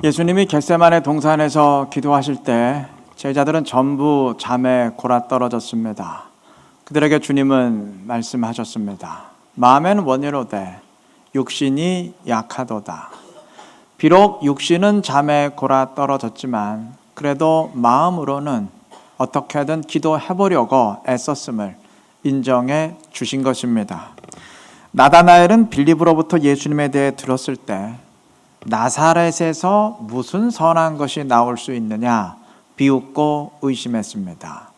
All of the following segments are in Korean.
예수님이 겟세마네 동산에서 기도하실 때 제자들은 전부 잠에 골아떨어졌습니다. 그들에게 주님은 말씀하셨습니다. 마음에는 원이로되 육신이 약하도다. 비록 육신은 잠에 골아떨어졌지만 그래도 마음으로는 어떻게든 기도해보려고 애썼음을 인정해 주신 것입니다. 나다나엘은 빌립으로부터 예수님에 대해 들었을 때 나사렛에서 무슨 선한 것이 나올 수 있느냐 비웃고 의심했습니다.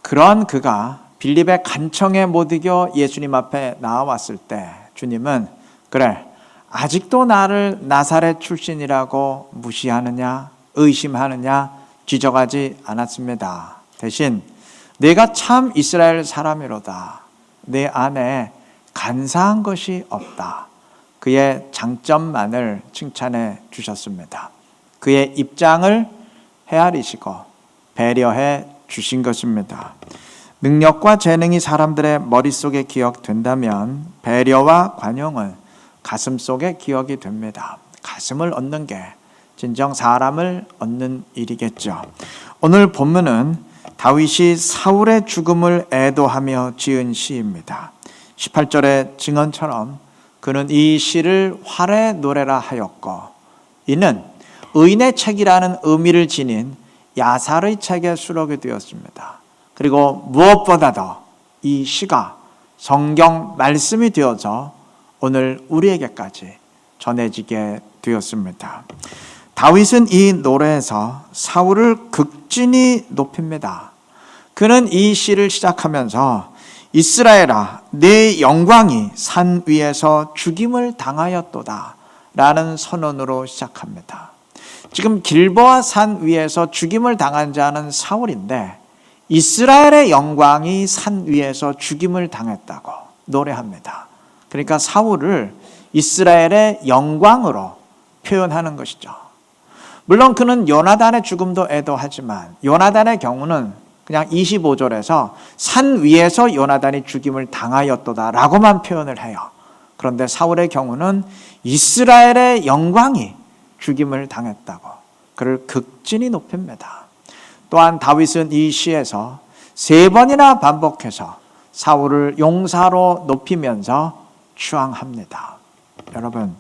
그런 그가 빌립의 간청에 못 이겨 예수님 앞에 나와왔을 때 주님은 그래 아직도 나를 나사렛 출신이라고 무시하느냐 의심하느냐 지적하지 않았습니다. 대신 내가 참 이스라엘 사람이로다. 내 안에 간사한 것이 없다. 그의 장점만을 칭찬해 주셨습니다. 그의 입장을 헤아리시고 배려해 주신 것입니다. 능력과 재능이 사람들의 머릿속에 기억된다면 배려와 관용은 가슴속에 기억이 됩니다. 가슴을 얻는 게 진정 사람을 얻는 일이겠죠. 오늘 본문은 다윗이 사울의 죽음을 애도하며 지은 시입니다. 18절의 증언처럼 그는 이 시를 활의 노래라 하였고 이는 의인의 책이라는 의미를 지닌 야살의 책에 수록이 되었습니다. 그리고 무엇보다도 이 시가 성경 말씀이 되어서 오늘 우리에게까지 전해지게 되었습니다. 다윗은 이 노래에서 사울을 극진히 높입니다. 그는 이 시를 시작하면서 이스라엘아 내 영광이 산 위에서 죽임을 당하였도다 라는 선언으로 시작합니다. 지금 길보아 산 위에서 죽임을 당한 자는 사울인데 이스라엘의 영광이 산 위에서 죽임을 당했다고 노래합니다. 그러니까 사울을 이스라엘의 영광으로 표현하는 것이죠. 물론 그는 요나단의 죽음도 애도하지만 요나단의 경우는 그냥 25절에서 산 위에서 요나단이 죽임을 당하였도다 라고만 표현을 해요. 그런데 사울의 경우는 이스라엘의 영광이 죽임을 당했다고 그를 극진히 높입니다. 또한 다윗은 이 시에서 3번이나 반복해서 사울을 용사로 높이면서 추앙합니다. 여러분,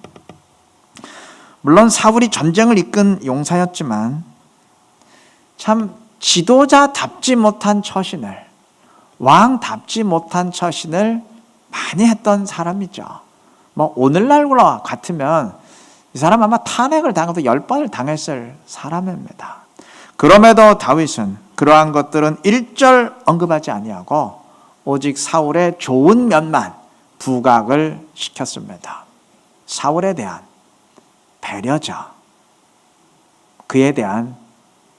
물론 사울이 전쟁을 이끈 용사였지만 참 지도자답지 못한 처신을 왕답지 못한 처신을 많이 했던 사람이죠. 오늘날과 같으면 이 사람 아마 탄핵을 당해도 10번을 당했을 사람입니다. 그럼에도 다윗은 그러한 것들은 일절 언급하지 아니하고 오직 사울의 좋은 면만 부각을 시켰습니다. 사울에 대한 배려죠. 그에 대한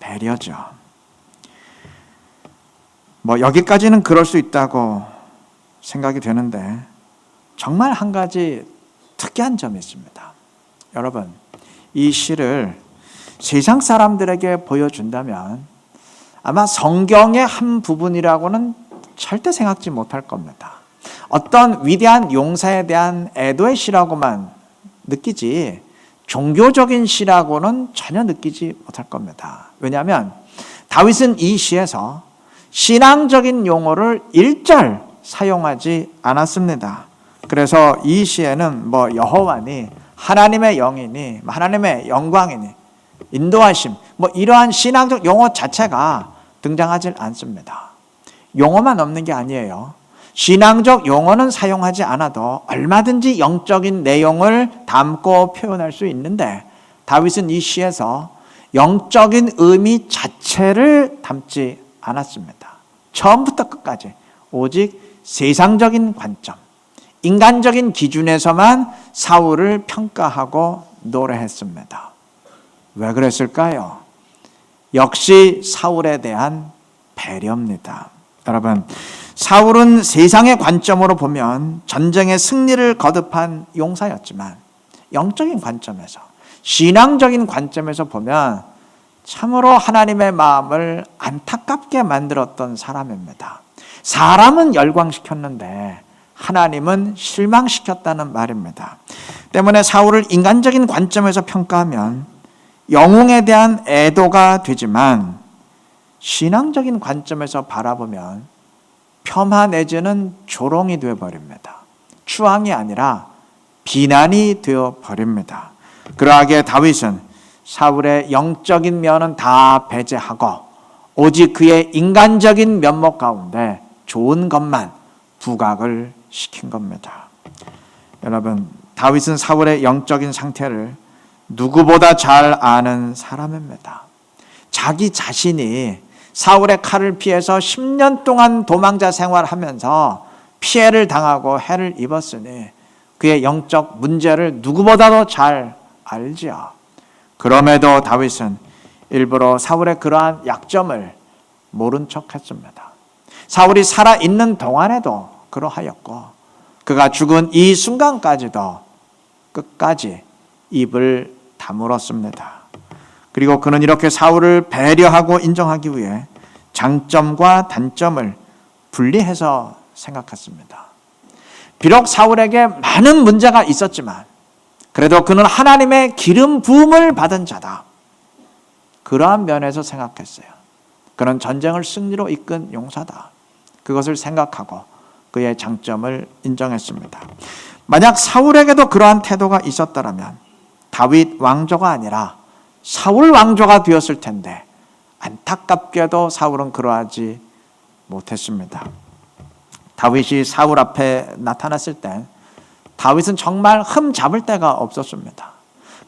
배려죠. 여기까지는 그럴 수 있다고 생각이 되는데 정말 한 가지 특이한 점이 있습니다. 여러분, 이 시를 세상 사람들에게 보여준다면 아마 성경의 한 부분이라고는 절대 생각지 못할 겁니다. 어떤 위대한 용사에 대한 애도의 시라고만 느끼지 종교적인 시라고는 전혀 느끼지 못할 겁니다. 왜냐하면 다윗은 이 시에서 신앙적인 용어를 일절 사용하지 않았습니다. 그래서 이 시에는 여호와니 하나님의 영이니 하나님의 영광이니 인도하심 이러한 신앙적 용어 자체가 등장하지 않습니다. 용어만 없는 게 아니에요. 신앙적 용어는 사용하지 않아도 얼마든지 영적인 내용을 담고 표현할 수 있는데 다윗은 이 시에서 영적인 의미 자체를 담지 않았습니다. 처음부터 끝까지 오직 세상적인 관점, 인간적인 기준에서만 사울을 평가하고 노래했습니다. 왜 그랬을까요? 역시 사울에 대한 배려입니다. 여러분, 사울은 세상의 관점으로 보면 전쟁의 승리를 거듭한 용사였지만 영적인 관점에서, 신앙적인 관점에서 보면 참으로 하나님의 마음을 안타깝게 만들었던 사람입니다. 사람은 열광시켰는데 하나님은 실망시켰다는 말입니다. 때문에 사울을 인간적인 관점에서 평가하면 영웅에 대한 애도가 되지만 신앙적인 관점에서 바라보면 폄하 내지는 조롱이 되어버립니다. 추앙이 아니라 비난이 되어버립니다. 그러하기에 다윗은 사울의 영적인 면은 다 배제하고 오직 그의 인간적인 면목 가운데 좋은 것만 부각을 시킨 겁니다. 여러분, 다윗은 사울의 영적인 상태를 누구보다 잘 아는 사람입니다. 자기 자신이 사울의 칼을 피해서 10년 동안 도망자 생활하면서 피해를 당하고 해를 입었으니 그의 영적 문제를 누구보다도 잘 알지요. 그럼에도 다윗은 일부러 사울의 그러한 약점을 모른 척했습니다. 사울이 살아있는 동안에도 그러하였고 그가 죽은 이 순간까지도 끝까지 입을 다물었습니다. 그리고 그는 이렇게 사울을 배려하고 인정하기 위해 장점과 단점을 분리해서 생각했습니다. 비록 사울에게 많은 문제가 있었지만 그래도 그는 하나님의 기름 부음을 받은 자다. 그러한 면에서 생각했어요. 그는 전쟁을 승리로 이끈 용사다. 그것을 생각하고 그의 장점을 인정했습니다. 만약 사울에게도 그러한 태도가 있었더라면 다윗 왕조가 아니라 사울 왕조가 되었을 텐데 안타깝게도 사울은 그러하지 못했습니다. 다윗이 사울 앞에 나타났을 때 다윗은 정말 흠 잡을 데가 없었습니다.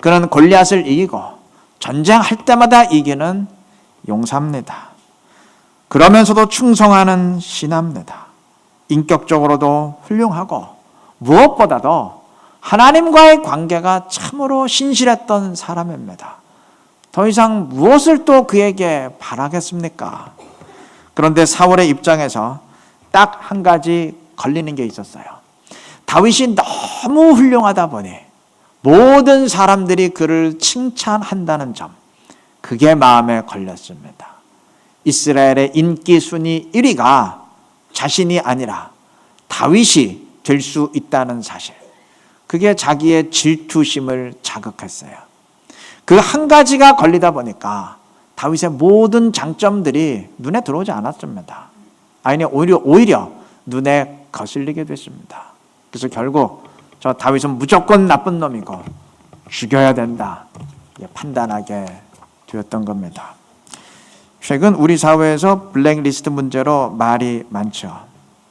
그는 골리앗을 이기고 전쟁할 때마다 이기는 용사입니다. 그러면서도 충성하는 신하입니다. 인격적으로도 훌륭하고 무엇보다도 하나님과의 관계가 참으로 신실했던 사람입니다. 더 이상 무엇을 또 그에게 바라겠습니까? 그런데 사울의 입장에서 딱 한 가지 걸리는 게 있었어요. 다윗이 너무 훌륭하다 보니 모든 사람들이 그를 칭찬한다는 점, 그게 마음에 걸렸습니다. 이스라엘의 인기 순위 1위가 자신이 아니라 다윗이 될 수 있다는 사실, 그게 자기의 질투심을 자극했어요. 그 한 가지가 걸리다 보니까 다윗의 모든 장점들이 눈에 들어오지 않았습니다. 아니, 오히려 눈에 거슬리게 됐습니다. 그래서 결국 저 다윗은 무조건 나쁜 놈이고 죽여야 된다 판단하게 되었던 겁니다. 최근 우리 사회에서 블랙리스트 문제로 말이 많죠.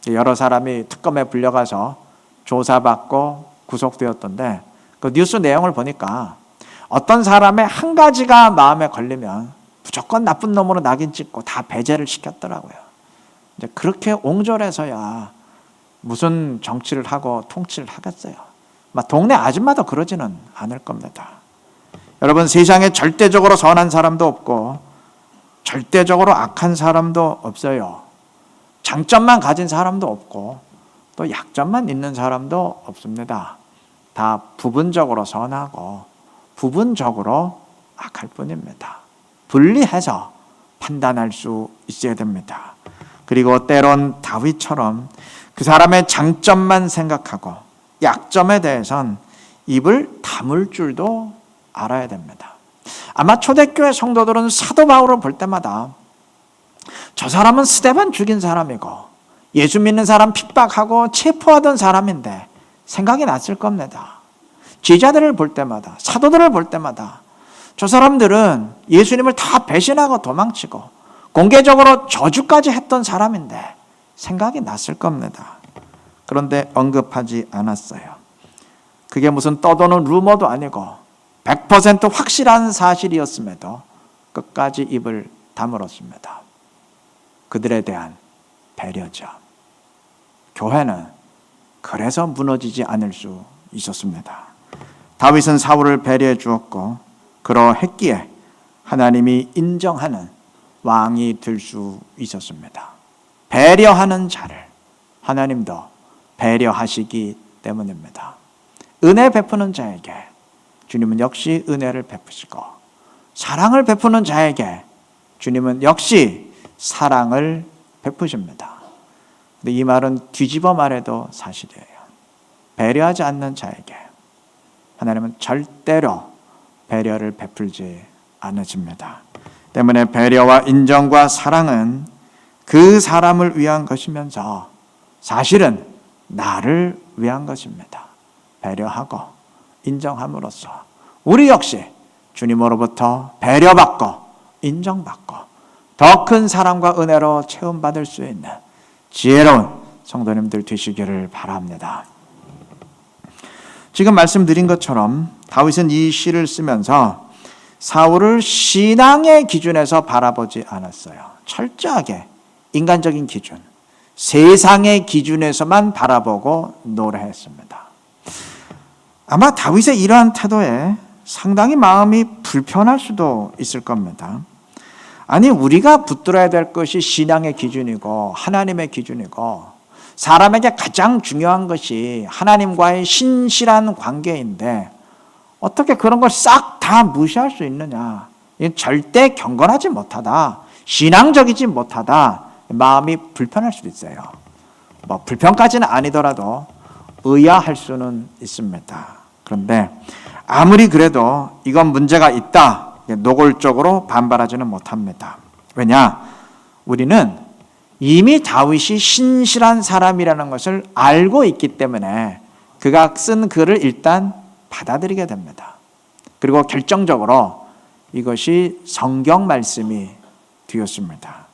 여러 사람이 특검에 불려가서 조사받고 구속되었던데 그 뉴스 내용을 보니까 어떤 사람의 한 가지가 마음에 걸리면 무조건 나쁜 놈으로 낙인 찍고 다 배제를 시켰더라고요. 이제 그렇게 옹졸해서야 무슨 정치를 하고 통치를 하겠어요. 막 동네 아줌마도 그러지는 않을 겁니다. 여러분, 세상에 절대적으로 선한 사람도 없고 절대적으로 악한 사람도 없어요. 장점만 가진 사람도 없고 또 약점만 있는 사람도 없습니다. 다 부분적으로 선하고 부분적으로 악할 뿐입니다. 분리해서 판단할 수 있어야 됩니다. 그리고 때론 다윗처럼 그 사람의 장점만 생각하고 약점에 대해선 입을 다물 줄도 알아야 됩니다. 아마 초대교회 성도들은 사도 바울을 볼 때마다 저 사람은 스데반 죽인 사람이고 예수 믿는 사람 핍박하고 체포하던 사람인데 생각이 났을 겁니다. 제자들을 볼 때마다, 사도들을 볼 때마다 저 사람들은 예수님을 다 배신하고 도망치고 공개적으로 저주까지 했던 사람인데 생각이 났을 겁니다. 그런데 언급하지 않았어요. 그게 무슨 떠도는 루머도 아니고 100% 확실한 사실이었음에도 끝까지 입을 다물었습니다. 그들에 대한 배려죠. 교회는 그래서 무너지지 않을 수 있었습니다. 다윗은 사울을 배려해 주었고 그러했기에 하나님이 인정하는 왕이 될 수 있었습니다. 배려하는 자를 하나님도 배려하시기 때문입니다. 은혜 베푸는 자에게 주님은 역시 은혜를 베푸시고 사랑을 베푸는 자에게 주님은 역시 사랑을 베푸십니다. 근데 이 말은 뒤집어 말해도 사실이에요. 배려하지 않는 자에게 하나님은 절대로 배려를 베풀지 않아집니다. 때문에 배려와 인정과 사랑은 그 사람을 위한 것이면서 사실은 나를 위한 것입니다. 배려하고 인정함으로써 우리 역시 주님으로부터 배려받고 인정받고 더 큰 사랑과 은혜로 체험받을 수 있는 지혜로운 성도님들 되시기를 바랍니다. 지금 말씀드린 것처럼 다윗은 이 시를 쓰면서 사울을 신앙의 기준에서 바라보지 않았어요. 철저하게 인간적인 기준, 세상의 기준에서만 바라보고 노래했습니다. 아마 다윗의 이러한 태도에 상당히 마음이 불편할 수도 있을 겁니다. 아니, 우리가 붙들어야 될 것이 신앙의 기준이고 하나님의 기준이고 사람에게 가장 중요한 것이 하나님과의 신실한 관계인데 어떻게 그런 걸 싹 다 무시할 수 있느냐. 이건 절대 경건하지 못하다, 신앙적이지 못하다, 마음이 불편할 수도 있어요. 불편까지는 아니더라도 의아할 수는 있습니다. 그런데 아무리 그래도 이건 문제가 있다, 노골적으로 반발하지는 못합니다. 왜냐? 우리는 이미 다윗이 신실한 사람이라는 것을 알고 있기 때문에 그가 쓴 글을 일단 받아들이게 됩니다. 그리고 결정적으로 이것이 성경 말씀이 되었습니다.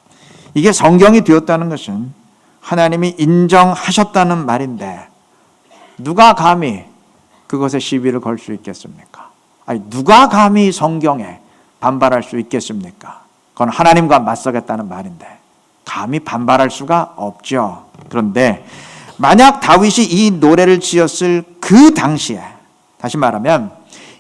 이게 성경이 되었다는 것은 하나님이 인정하셨다는 말인데 누가 감히 그것에 시비를 걸 수 있겠습니까? 아니, 누가 감히 성경에 반발할 수 있겠습니까? 그건 하나님과 맞서겠다는 말인데 감히 반발할 수가 없죠. 그런데 만약 다윗이 이 노래를 지었을 그 당시에, 다시 말하면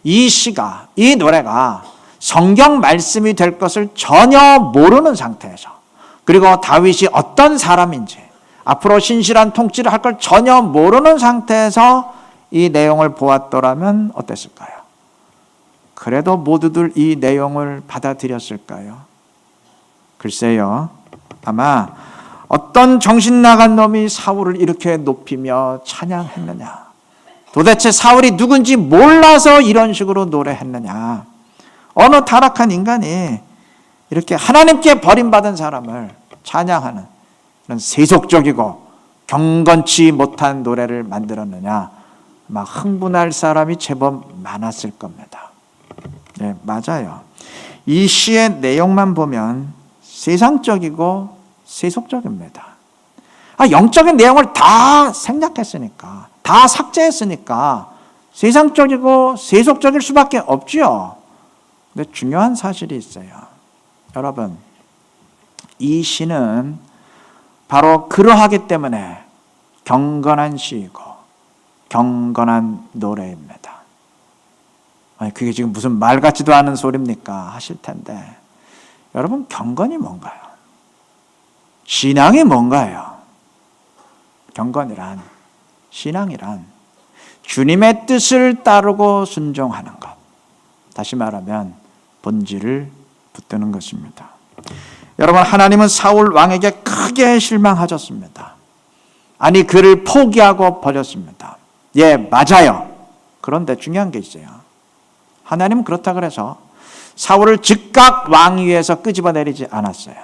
이 시가, 이 노래가 성경 말씀이 될 것을 전혀 모르는 상태에서, 그리고 다윗이 어떤 사람인지 앞으로 신실한 통치를 할 걸 전혀 모르는 상태에서 이 내용을 보았더라면 어땠을까요? 그래도 모두들 이 내용을 받아들였을까요? 글쎄요. 아마 어떤 정신 나간 놈이 사울을 이렇게 높이며 찬양했느냐, 도대체 사울이 누군지 몰라서 이런 식으로 노래했느냐, 어느 타락한 인간이 이렇게 하나님께 버림받은 사람을 찬양하는 그런 세속적이고 경건치 못한 노래를 만들었느냐, 막 흥분할 사람이 제법 많았을 겁니다. 네, 맞아요. 이 시의 내용만 보면 세상적이고 세속적입니다. 영적인 내용을 다 생략했으니까, 다 삭제했으니까 세상적이고 세속적일 수밖에 없지요. 근데 중요한 사실이 있어요. 여러분, 이 시는 바로 그러하기 때문에 경건한 시이고 경건한 노래입니다. 그게 지금 무슨 말 같지도 않은 소리입니까? 하실 텐데, 여러분, 경건이 뭔가요? 신앙이 뭔가요? 경건이란, 신앙이란 주님의 뜻을 따르고 순종하는 것, 다시 말하면 본질을 붙드는 것입니다. 여러분, 하나님은 사울 왕에게 크게 실망하셨습니다. 아니, 그를 포기하고 버렸습니다. 예, 맞아요. 그런데 중요한 게 있어요. 하나님은 그렇다 그래서 사울을 즉각 왕위에서 끄집어내리지 않았어요.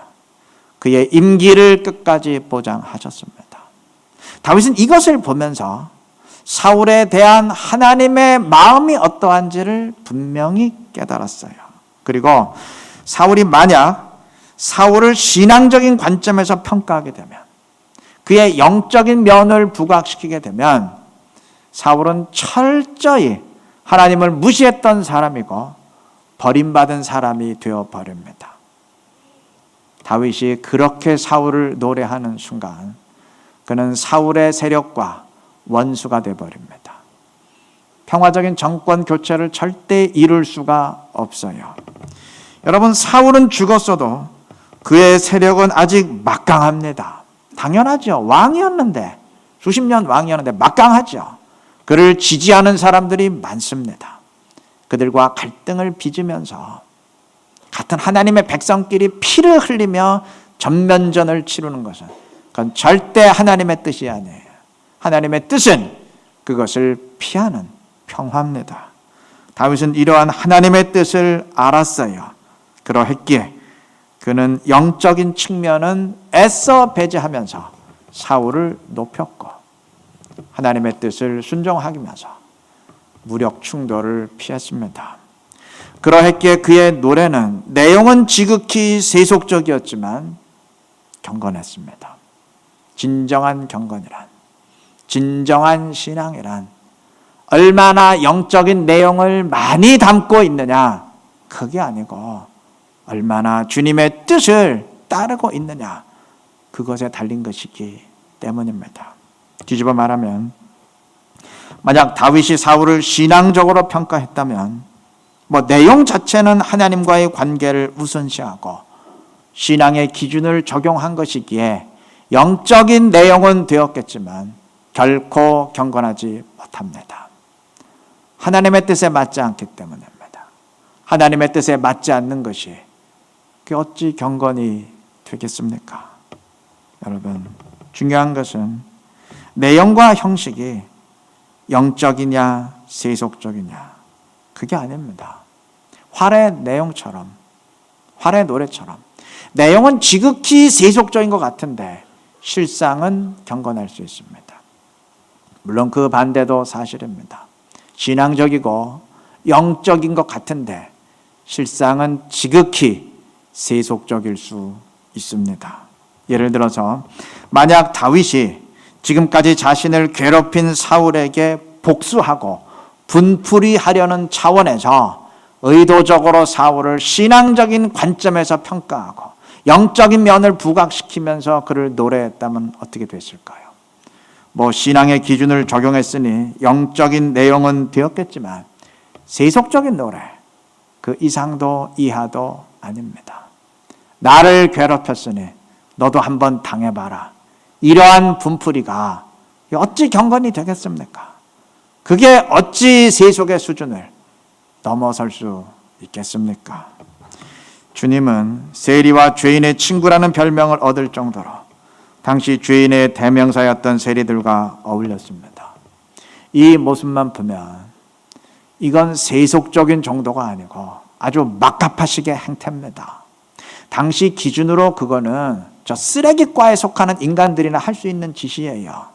그의 임기를 끝까지 보장하셨습니다. 다윗은 이것을 보면서 사울에 대한 하나님의 마음이 어떠한지를 분명히 깨달았어요. 그리고 사울이 만약 사울을 신앙적인 관점에서 평가하게 되면, 그의 영적인 면을 부각시키게 되면 사울은 철저히 하나님을 무시했던 사람이고 버림받은 사람이 되어버립니다. 다윗이 그렇게 사울을 노래하는 순간 그는 사울의 세력과 원수가 되어버립니다. 평화적인 정권 교체를 절대 이룰 수가 없어요. 여러분, 사울은 죽었어도 그의 세력은 아직 막강합니다. 당연하죠. 왕이었는데, 수십 년 왕이었는데 막강하죠. 그를 지지하는 사람들이 많습니다. 그들과 갈등을 빚으면서 같은 하나님의 백성끼리 피를 흘리며 전면전을 치르는 것은, 그건 절대 하나님의 뜻이 아니에요. 하나님의 뜻은 그것을 피하는 평화입니다. 다윗은 이러한 하나님의 뜻을 알았어요. 그러했기에 그는 영적인 측면은 애써 배제하면서 사울을 높였고 하나님의 뜻을 순종하면서 무력 충돌을 피했습니다. 그러했기에 그의 노래는 내용은 지극히 세속적이었지만 경건했습니다. 진정한 경건이란, 진정한 신앙이란 얼마나 영적인 내용을 많이 담고 있느냐, 그게 아니고 얼마나 주님의 뜻을 따르고 있느냐, 그것에 달린 것이기 때문입니다. 뒤집어 말하면 만약 다윗이 사울을 신앙적으로 평가했다면 내용 자체는 하나님과의 관계를 우선시하고 신앙의 기준을 적용한 것이기에 영적인 내용은 되었겠지만 결코 경건하지 못합니다. 하나님의 뜻에 맞지 않기 때문입니다. 하나님의 뜻에 맞지 않는 것이 그게 어찌 경건이 되겠습니까? 여러분, 중요한 것은 내용과 형식이 영적이냐 세속적이냐, 그게 아닙니다. 활의 내용처럼, 활의 노래처럼 내용은 지극히 세속적인 것 같은데 실상은 경건할 수 있습니다. 물론 그 반대도 사실입니다. 신앙적이고 영적인 것 같은데 실상은 지극히 세속적일 수 있습니다. 예를 들어서 만약 다윗이 지금까지 자신을 괴롭힌 사울에게 복수하고 분풀이하려는 차원에서 의도적으로 사울을 신앙적인 관점에서 평가하고 영적인 면을 부각시키면서 그를 노래했다면 어떻게 됐을까요? 신앙의 기준을 적용했으니 영적인 내용은 되었겠지만 세속적인 노래, 그 이상도 이하도 아닙니다. 나를 괴롭혔으니 너도 한번 당해봐라, 이러한 분풀이가 어찌 경건이 되겠습니까? 그게 어찌 세속의 수준을 넘어설 수 있겠습니까? 주님은 세리와 죄인의 친구라는 별명을 얻을 정도로 당시 죄인의 대명사였던 세리들과 어울렸습니다. 이 모습만 보면 이건 세속적인 정도가 아니고 아주 막가파식의 행태입니다. 당시 기준으로 그거는 저 쓰레기과에 속하는 인간들이나 할 수 있는 짓이에요.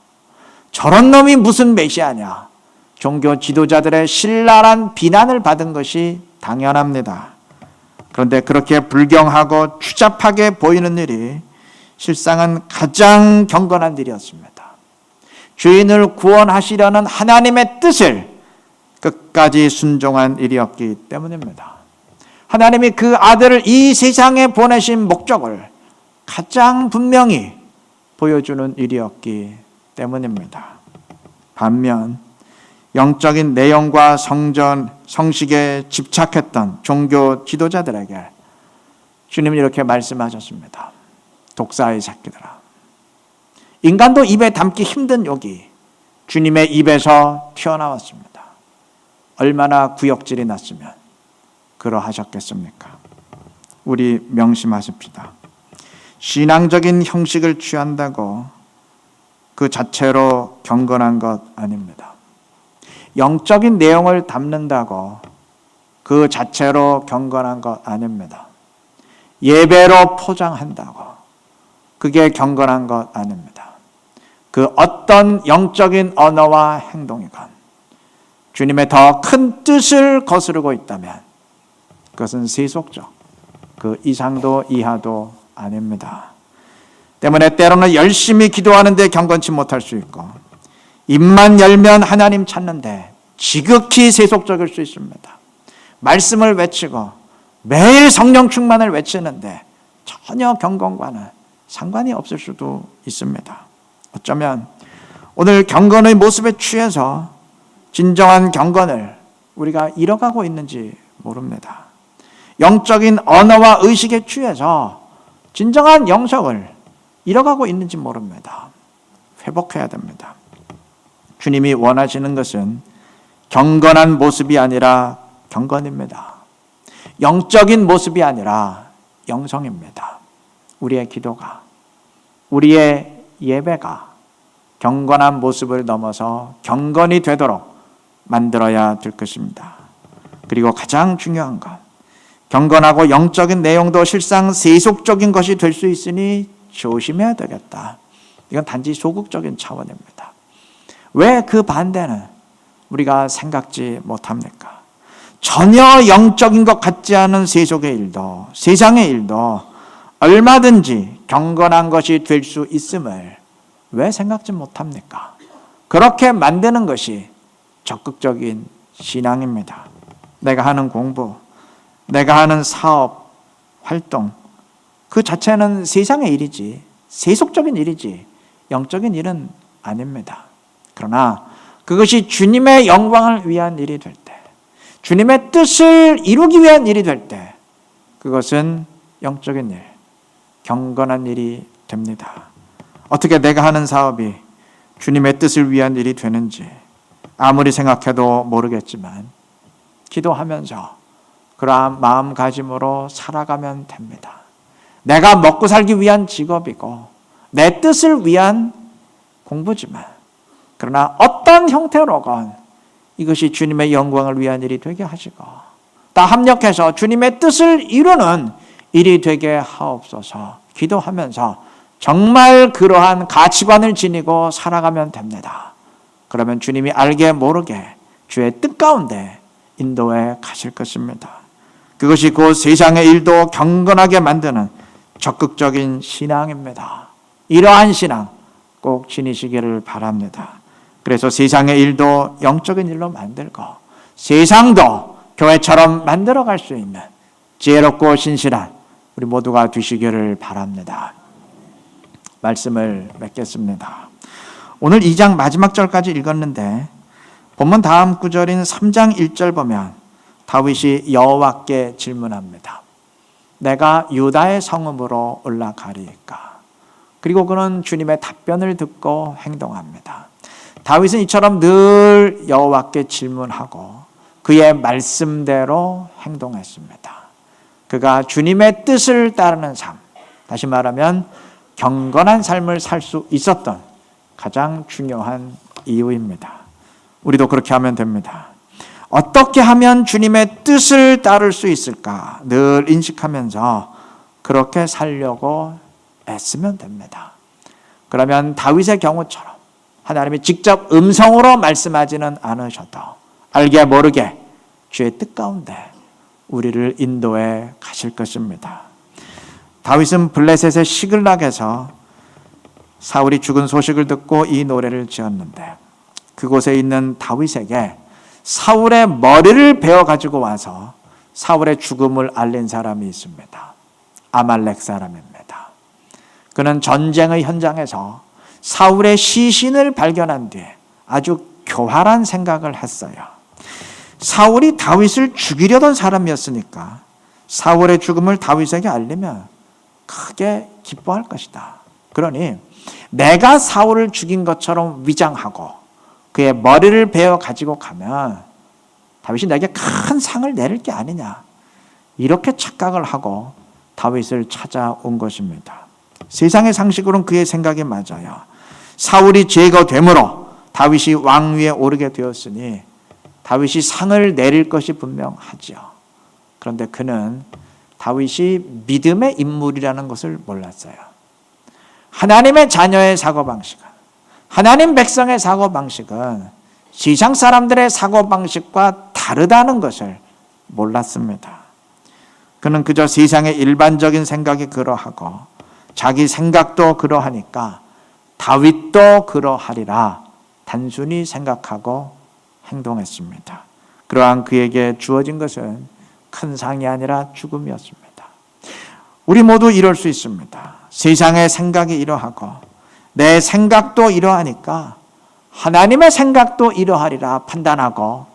저런 놈이 무슨 메시아냐, 종교 지도자들의 신랄한 비난을 받은 것이 당연합니다. 그런데 그렇게 불경하고 추잡하게 보이는 일이 실상은 가장 경건한 일이었습니다. 죄인을 구원하시려는 하나님의 뜻을 끝까지 순종한 일이었기 때문입니다. 하나님이 그 아들을 이 세상에 보내신 목적을 가장 분명히 보여주는 일이었기 때문입니다. 반면 영적인 내용과 성식에 집착했던 종교 지도자들에게 주님은 이렇게 말씀하셨습니다. 독사의 새끼들아, 인간도 입에 담기 힘든 욕이 주님의 입에서 튀어나왔습니다. 얼마나 구역질이 났으면 그러하셨겠습니까? 우리 명심하십시다. 신앙적인 형식을 취한다고 그 자체로 경건한 것 아닙니다. 영적인 내용을 담는다고 그 자체로 경건한 것 아닙니다. 예배로 포장한다고 그게 경건한 것 아닙니다. 그 어떤 영적인 언어와 행동이건 주님의 더 큰 뜻을 거스르고 있다면 그것은 세속적, 그 이상도 이하도 아닙니다. 때문에 때로는 열심히 기도하는데 경건치 못할 수 있고 입만 열면 하나님 찾는데 지극히 세속적일 수 있습니다. 말씀을 외치고 매일 성령 충만을 외치는데 전혀 경건과는 상관이 없을 수도 있습니다. 어쩌면 오늘 경건의 모습에 취해서 진정한 경건을 우리가 잃어가고 있는지 모릅니다. 영적인 언어와 의식에 취해서 진정한 영성을 잃어가고 있는지 모릅니다. 회복해야 됩니다. 주님이 원하시는 것은 경건한 모습이 아니라 경건입니다. 영적인 모습이 아니라 영성입니다. 우리의 기도가, 우리의 예배가 경건한 모습을 넘어서 경건이 되도록 만들어야 될 것입니다. 그리고 가장 중요한 건 경건하고 영적인 내용도 실상 세속적인 것이 될 수 있으니 조심해야 되겠다. 이건 단지 소극적인 차원입니다. 왜 그 반대는 우리가 생각지 못합니까? 전혀 영적인 것 같지 않은 세속의 일도, 세상의 일도 얼마든지 경건한 것이 될 수 있음을 왜 생각지 못합니까? 그렇게 만드는 것이 적극적인 신앙입니다. 내가 하는 공부, 내가 하는 사업, 활동, 그 자체는 세상의 일이지, 세속적인 일이지 영적인 일은 아닙니다. 그러나 그것이 주님의 영광을 위한 일이 될 때, 주님의 뜻을 이루기 위한 일이 될 때 그것은 영적인 일, 경건한 일이 됩니다. 어떻게 내가 하는 사업이 주님의 뜻을 위한 일이 되는지 아무리 생각해도 모르겠지만 기도하면서 그러한 마음가짐으로 살아가면 됩니다. 내가 먹고 살기 위한 직업이고 내 뜻을 위한 공부지만 그러나 어떤 형태로건 이것이 주님의 영광을 위한 일이 되게 하시고 다 합력해서 주님의 뜻을 이루는 일이 되게 하옵소서. 기도하면서 정말 그러한 가치관을 지니고 살아가면 됩니다. 그러면 주님이 알게 모르게 주의 뜻 가운데 인도해 가실 것입니다. 그것이 그 세상의 일도 경건하게 만드는 적극적인 신앙입니다. 이러한 신앙 꼭 지니시기를 바랍니다. 그래서 세상의 일도 영적인 일로 만들고 세상도 교회처럼 만들어갈 수 있는 지혜롭고 신실한 우리 모두가 되시기를 바랍니다. 말씀을 맺겠습니다. 오늘 2장 마지막 절까지 읽었는데 본문 다음 구절인 3장 1절 보면 다윗이 여호와께 질문합니다. 내가 유다의 성읍으로 올라가리이까? 그리고 그는 주님의 답변을 듣고 행동합니다. 다윗은 이처럼 늘 여호와께 질문하고 그의 말씀대로 행동했습니다. 그가 주님의 뜻을 따르는 삶, 다시 말하면 경건한 삶을 살 수 있었던 가장 중요한 이유입니다. 우리도 그렇게 하면 됩니다. 어떻게 하면 주님의 뜻을 따를 수 있을까 늘 인식하면서 그렇게 살려고 애쓰면 됩니다. 그러면 다윗의 경우처럼 하나님이 직접 음성으로 말씀하지는 않으셔도 알게 모르게 주의 뜻 가운데 우리를 인도해 가실 것입니다. 다윗은 블레셋의 시글락에서 사울이 죽은 소식을 듣고 이 노래를 지었는데 그곳에 있는 다윗에게 사울의 머리를 베어 가지고 와서 사울의 죽음을 알린 사람이 있습니다. 아말렉 사람입니다. 그는 전쟁의 현장에서 사울의 시신을 발견한 뒤에 아주 교활한 생각을 했어요. 사울이 다윗을 죽이려던 사람이었으니까 사울의 죽음을 다윗에게 알리면 크게 기뻐할 것이다. 그러니 내가 사울을 죽인 것처럼 위장하고 그의 머리를 베어 가지고 가면 다윗이 내게 큰 상을 내릴 게 아니냐. 이렇게 착각을 하고 다윗을 찾아온 것입니다. 세상의 상식으로는 그의 생각이 맞아요. 사울이 제거됨으로 다윗이 왕위에 오르게 되었으니 다윗이 상을 내릴 것이 분명하죠. 그런데 그는 다윗이 믿음의 인물이라는 것을 몰랐어요. 하나님의 자녀의 사고방식은, 하나님 백성의 사고방식은 세상 사람들의 사고방식과 다르다는 것을 몰랐습니다. 그는 그저 세상의 일반적인 생각이 그러하고 자기 생각도 그러하니까 다윗도 그러하리라 단순히 생각하고 행동했습니다. 그러한 그에게 주어진 것은 큰 상이 아니라 죽음이었습니다. 우리 모두 이럴 수 있습니다. 세상의 생각이 이러하고 내 생각도 이러하니까 하나님의 생각도 이러하리라 판단하고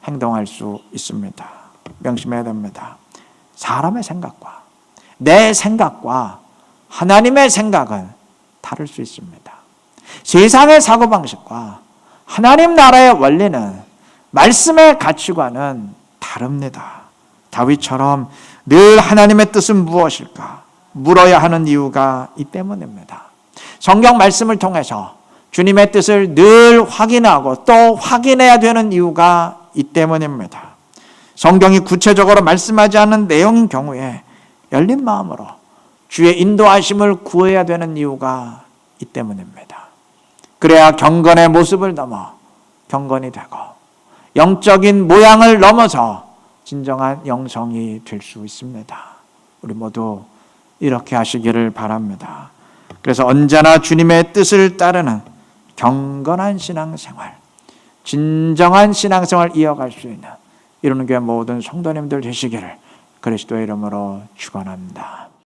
행동할 수 있습니다. 명심해야 됩니다. 사람의 생각과 내 생각과 하나님의 생각은 다를 수 있습니다. 세상의 사고방식과 하나님 나라의 원리는, 말씀의 가치관은 다릅니다. 다윗처럼 늘 하나님의 뜻은 무엇일까 물어야 하는 이유가 이 때문입니다. 성경 말씀을 통해서 주님의 뜻을 늘 확인하고 또 확인해야 되는 이유가 이 때문입니다. 성경이 구체적으로 말씀하지 않는 내용인 경우에 열린 마음으로 주의 인도하심을 구해야 되는 이유가 이 때문입니다. 그래야 경건의 모습을 넘어 경건이 되고 영적인 모양을 넘어서 진정한 영성이 될 수 있습니다. 우리 모두 이렇게 하시기를 바랍니다. 그래서 언제나 주님의 뜻을 따르는 경건한 신앙생활, 진정한 신앙생활 이어갈 수 있는 이루는 교회 모든 성도님들 되시기를 그리스도의 이름으로 축원합니다.